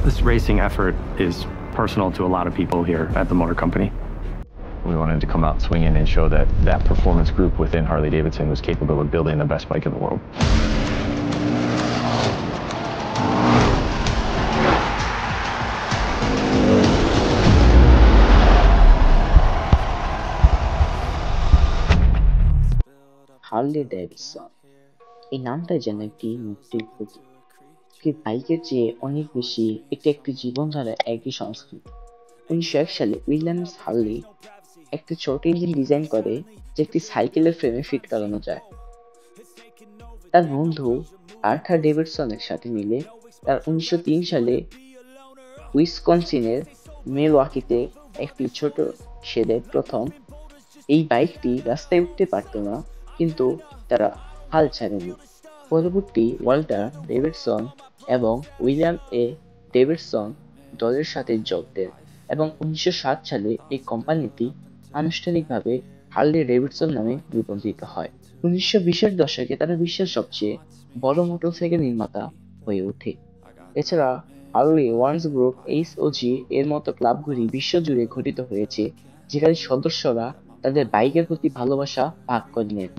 This racing effort is personal to a lot of people here at the motor company. We wanted to come out swinging and show that that performance group within Harley-Davidson was capable of building the best bike in the world. Harley Davidson এই নামটা যেন একটি মুক্তির প্রতীক। বাইকের চেয়ে অনেক বেশি, এটি একটি জীবনধারা, একটি সংস্কৃতি। 1901 সালে উইলিয়ামস হার্লি একটি ছোট ইঞ্জিন ডিজাইন করে যে একটি সাইকেলের ফ্রেমে ফিট করানো যায়। তার বন্ধু আর্থার ডেভিডসনের সাথে মিলে তার 1903 সালে উইসকনসিনের মিলওয়াকিতে একটি ছোট শেডে প্রথম এই বাইকটি রাস্তায় উঠতে পারত না, কিন্তু তারা হাল ছাড়েনি। পরবর্তী ওয়াল্টার ডেভিডসন এবং উইলিয়াম এ ডেভিডসন দলের সাথে যোগ দেন এবং 1907 সালে এই কোম্পানিটি আনুষ্ঠানিকভাবে হার্লি ডেভিডসন নামে রূপান্তরিত হয়। 1920-এর দশকে তারা বিশ্বের সবচেয়ে বড় মোটরসাইকেল নির্মাতা হয়ে ওঠে। এছাড়া হার্লি ওয়ান্স গ্রুপ, এইচওজি এর মতো ক্লাবগুলি বিশ্বজুড়ে গঠিত হয়েছে, যেখানে সদস্যরা তাদের বাইকের প্রতি ভালোবাসা ভাগ করে নেন।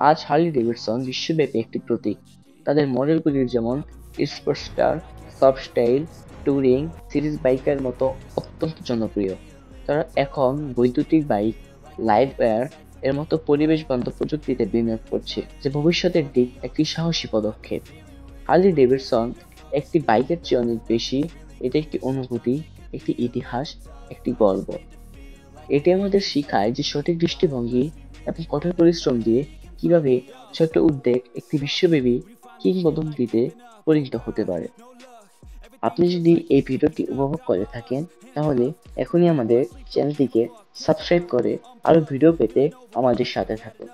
আজ হার্লি ডেভিডসন বিশ্বব্যাপী একটি প্রতীক। তাদের মডেলগুলির যেমন স্পোর্টস্টার, সফট স্টাইল, টুরিং, সিরিজ বাইকের মতো অত্যন্ত জনপ্রিয়। তারা এখন বৈদ্যুতিক বাইক, লাইভ ওয়্যার এর মতো পরিবেশ বান্ধব প্রযুক্তিতে বিনিয়োগ করছে, যে ভবিষ্যতের দিক একটি সাহসী পদক্ষেপ। হার্লি ডেভিডসন একটি বাইকের চেয়ে অনেক বেশি, এটি একটি অনুভূতি, একটি ইতিহাস, একটি গল্প। এটি আমাদের শেখায় যে সঠিক দৃষ্টিভঙ্গি এবং কঠোর পরিশ্রম দিয়ে কিভাবে ছোট্ট উদ্যোগ একটি বিশ্বব্যাপী কিংবদন্তিতে পরিণত হতে পারে। আপনি যদি এই ভিডিওটি উপভোগ করে থাকেন, তাহলে এখনই আমাদের চ্যানেলটিকে সাবস্ক্রাইব করে আরো ভিডিও পেতে আমাদের সাথে থাকুন।